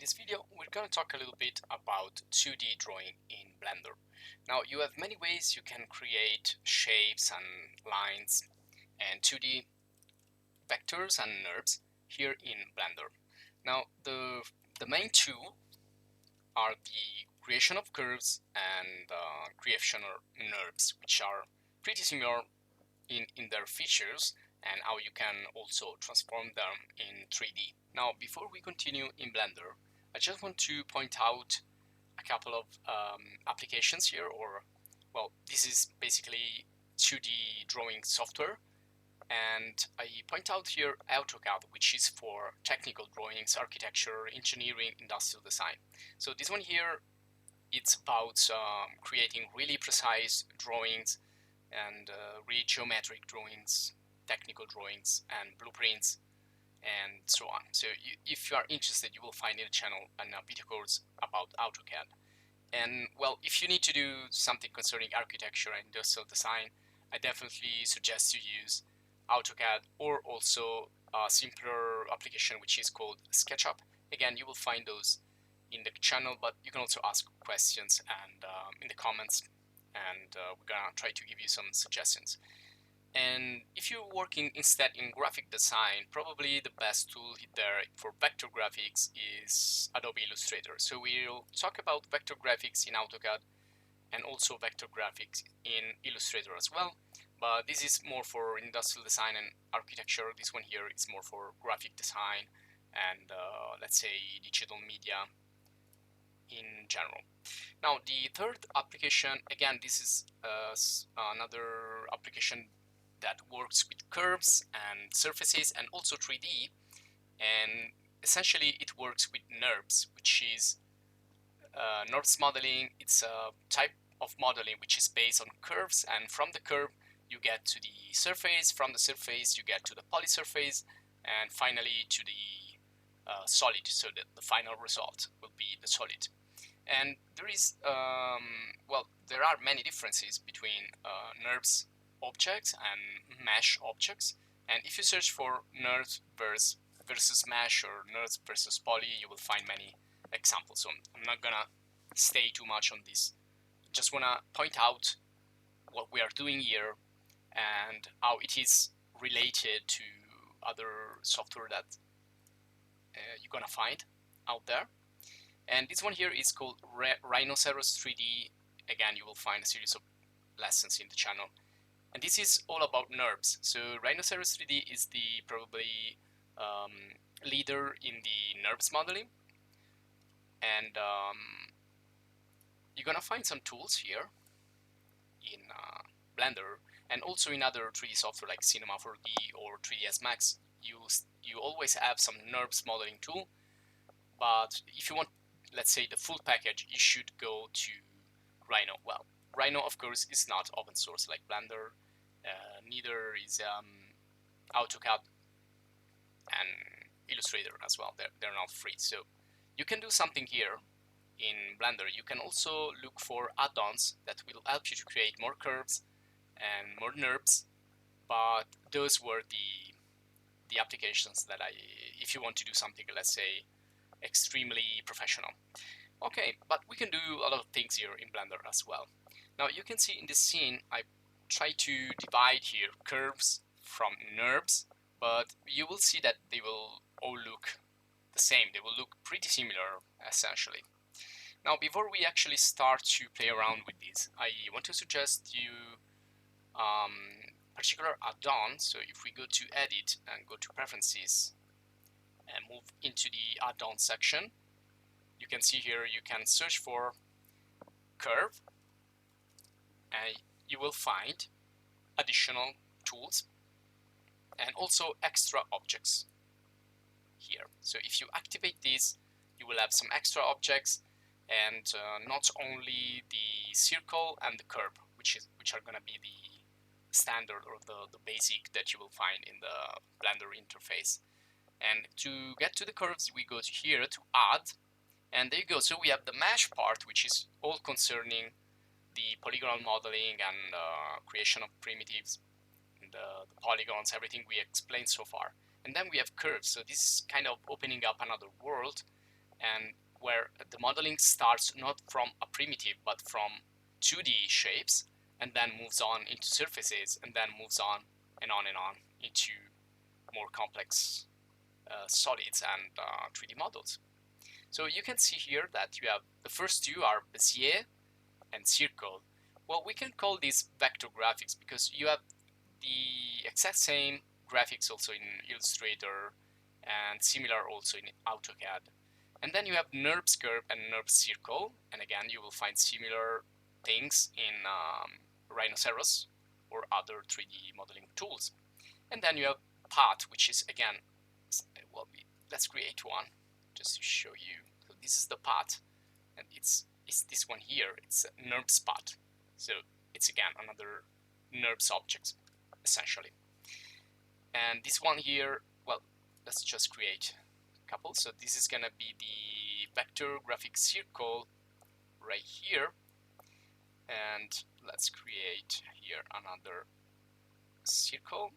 this video, we're going to talk a little bit about 2D drawing in Blender. Now, you have many ways you can create shapes and lines and 2D vectors and Nurbs here in Blender. Now, the main two are the creation of curves and creation of Nurbs, which are pretty similar in their features and how you can also transform them in 3D. Now, before we continue in Blender, I just want to point out a couple of applications here, well, this is basically 2D drawing software, and I point out here AutoCAD, which is for technical drawings, architecture, engineering, industrial design. So this one here, it's about creating really precise drawings and really geometric drawings, technical drawings and blueprints and so on. So if you are interested, you will find in the channel a video course about AutoCAD. And well, if you need to do something concerning architecture and industrial design, I definitely suggest you use AutoCAD or also a simpler application which is called SketchUp. Again, you will find those in the channel, but you can also ask questions and in the comments, and we're gonna try to give you some suggestions. And if you're working instead in graphic design, probably the best tool there for vector graphics is Adobe Illustrator. So we'll talk about vector graphics in AutoCAD and also vector graphics in Illustrator as well. But this is more for industrial design and architecture. This one here is more for graphic design and let's say digital media in general. Now, the third application, again, this is another application that works with curves and surfaces and also 3D, and essentially it works with Nurbs, which is Nurbs modeling. It's a type of modeling which is based on curves, and from the curve you get to the surface, from the surface you get to the poly surface, and finally to the solid, so that the final result will be the solid. And there is, well, there are many differences between Nurbs objects and mesh objects, and if you search for Nurbs versus mesh or Nurbs versus poly, you will find many examples. So I'm not gonna stay too much on this. Just wanna point out what we are doing here and how it is related to other software that you're gonna find out there. And this one here is called Rhinoceros 3D. Again, you will find a series of lessons in the channel. And this is all about Nurbs. So Rhinoceros 3D is the probably leader in the Nurbs modeling. And you're gonna find some tools here in Blender and also in other 3D software like Cinema 4D or 3ds Max. You always have some Nurbs modeling tool, but if you want, let's say, the full package, you should go to Rhino. Well, Rhino, of course, is not open source like Blender, neither is AutoCAD and Illustrator as well. They're not free. So you can do something here in Blender. You can also look for add-ons that will help you to create more curves and more Nurbs, but those were the applications that if you want to do something, let's say, extremely professional. Okay, but we can do a lot of things here in Blender as well. Now you can see in this scene I try to divide here curves from Nurbs, but you will see that they will all look the same. They will look pretty similar essentially. Now, before we actually start to play around with this, I want to suggest you particular add-on. So if we go to Edit and go to Preferences and move into the add-on section, you can see here you can search for curve and you will find additional tools and also extra objects here. So if you activate this, you will have some extra objects, and not only the circle and the curve, which are going to be the standard or the basic that you will find in the Blender interface. And to get to the curves, we go to here to add, and there you go. So we have the mesh part, which is all concerning the polygonal modeling and creation of primitives, and the polygons, everything we explained so far. And then we have curves. So this is kind of opening up another world and where the modeling starts not from a primitive but from 2D shapes, and then moves on into surfaces, and then moves on and on into more complex solids and 3D models. So you can see here that you have the first two are Bezier and circle. Well, we can call these vector graphics because you have the exact same graphics also in Illustrator and similar also in AutoCAD. And then you have Nurbs curve and Nurbs circle, and again you will find similar things in Rhinoceros or other 3D modeling tools. And then you have path, which is again, well, let's create one just to show you. So this is the path, and it's this one here. It's a Nurbs path. So it's again another Nurbs object essentially. And this one here, well, let's just create a couple. So this is gonna be the vector graphic circle right here, and let's create here another circle,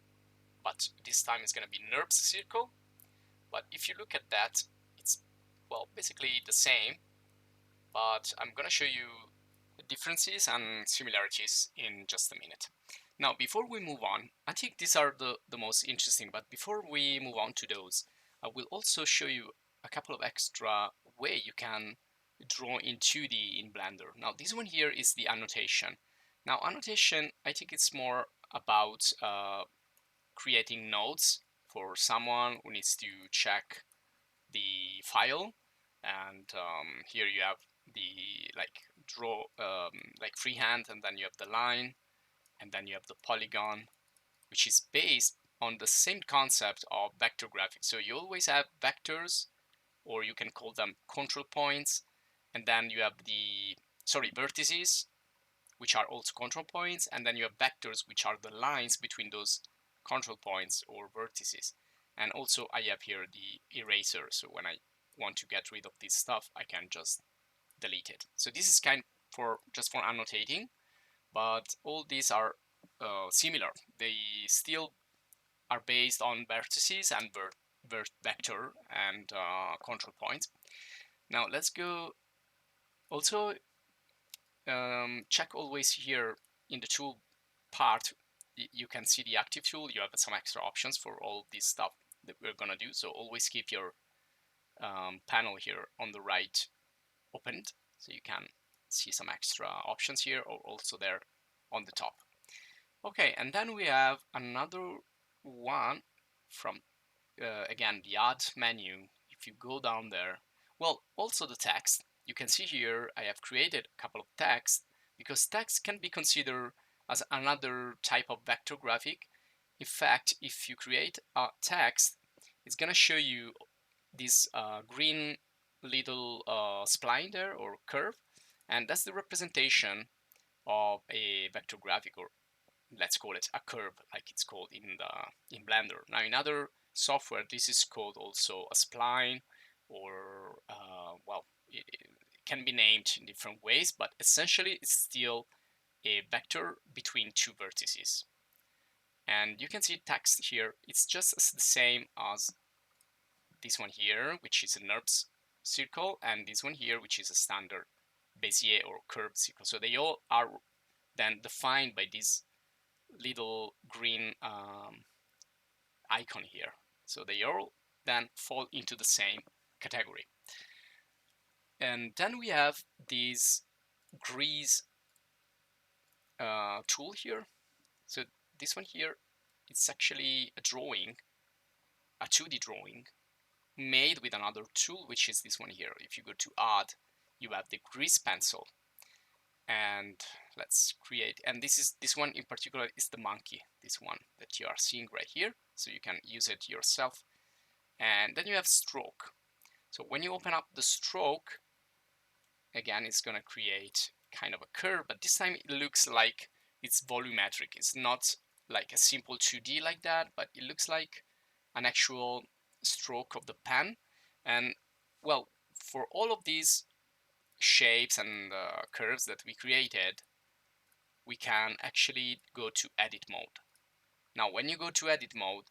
but this time it's gonna be Nurbs circle. But if you look at that, it's, well, basically the same, but I'm gonna show you the differences and similarities in just a minute. Now, before we move on, I think these are the most interesting, but before we move on to those, I will also show you a couple of extra way you can draw in 2D in Blender. Now, this one here is the annotation. Now, annotation, I think it's more about creating notes for someone who needs to check the file, and here you have the draw like freehand, and then you have the line, and then you have the polygon, which is based on the same concept of vector graphics. So you always have vectors, or you can call them control points, and then you have the vertices, which are also control points, and then you have vectors, which are the lines between those control points or vertices. And also I have here the eraser, so when I want to get rid of this stuff, I can just delete it. So this is kind for just for annotating, but all these are similar. They still are based on vertices and vector and control points. Now let's go also check always here in the tool part. You can see the active tool. You have some extra options for all this stuff that we're gonna do. So always keep your panel here on the right opened, so you can see some extra options here, or also there on the top. Okay, and then we have another one from again the add menu. If you go down there, well, also the text. You can see here I have created a couple of text, because text can be considered as another type of vector graphic. In fact, if you create a text, it's gonna show you this green little spline there, or curve, and that's the representation of a vector graphic, or let's call it a curve, like it's called in Blender. Now in other software, this is called also a spline, or well, it can be named in different ways, but essentially it's still a vector between two vertices. And you can see text here, it's just the same as this one here, which is a Nurbs circle, and this one here, which is a standard Bezier or curved circle. So they all are then defined by this little green icon here. So they all then fall into the same category. And then we have this grease tool here. So this one here, it's actually a drawing, a 2D drawing made with another tool, which is this one here. If you go to add, you have the grease pencil, and let's create, and this one in particular is the monkey, this one that you are seeing right here, so you can use it yourself. And then you have stroke. So when you open up the stroke, again, it's gonna create kind of a curve, but this time it looks like it's volumetric. It's not like a simple 2D like that, but it looks like an actual stroke of the pen. And well, for all of these shapes and curves that we created, we can actually go to edit mode. Now when you go to edit mode,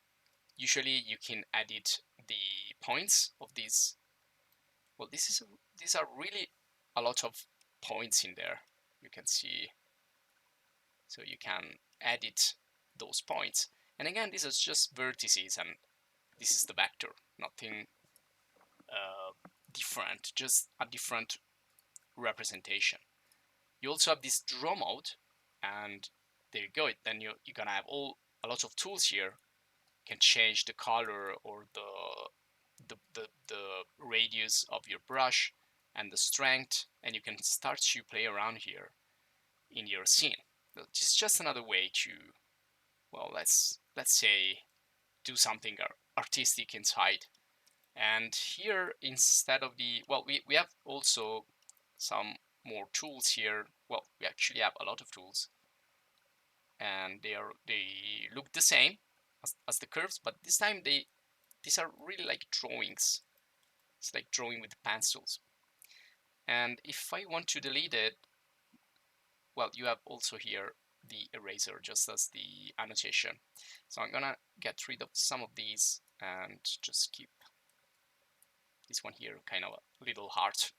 usually you can edit the points of these well, these are really a lot of points in there. You can see, so you can edit those points. And again, this is just vertices, and this is the vector, nothing different, just a different representation. You also have this draw mode, and there you go. Then you're gonna have a lot of tools here. You can change the color or the radius of your brush and the strength, and you can start to play around here in your scene. It's just another way to, well, let's say, do something artistic inside. And here, instead of the, well, we have also some more tools here. Well, we actually have a lot of tools, and they look the same as the curves, but this time these are really like drawings. It's like drawing with pencils. And if I want to delete it, well, you have also here the eraser, just as the annotation. So I'm gonna get rid of some of these and just keep this one here, kind of a little heart.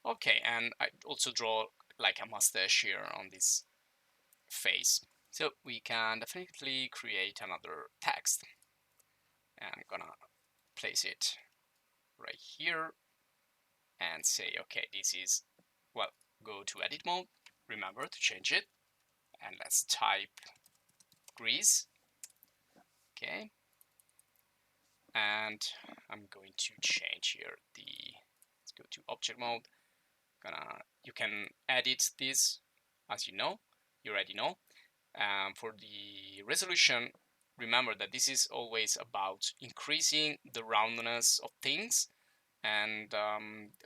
Okay, and I also draw like a mustache here on this face. So we can definitely create another text. And I'm gonna place it right here and say, okay, this is, well, go to edit mode, remember to change it, and let's type grease. Okay, and I'm going to change here let's go to object mode. You can edit this, as you already know. For the resolution, remember that this is always about increasing the roundness of things. And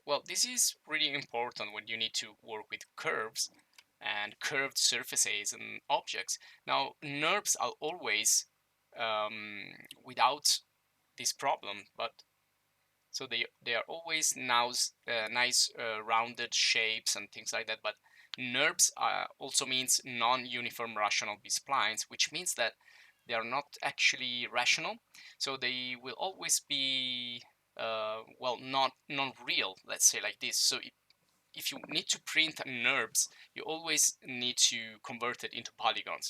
well, this is really important when you need to work with curves and curved surfaces and objects. Now, Nurbs are always without this problem, but so they are always nice rounded shapes and things like that. But Nurbs also means non-uniform rational B-splines, which means that they are not actually rational. So they will always be well, not non-real, let's say like this. So if you need to print Nurbs, you always need to convert it into polygons.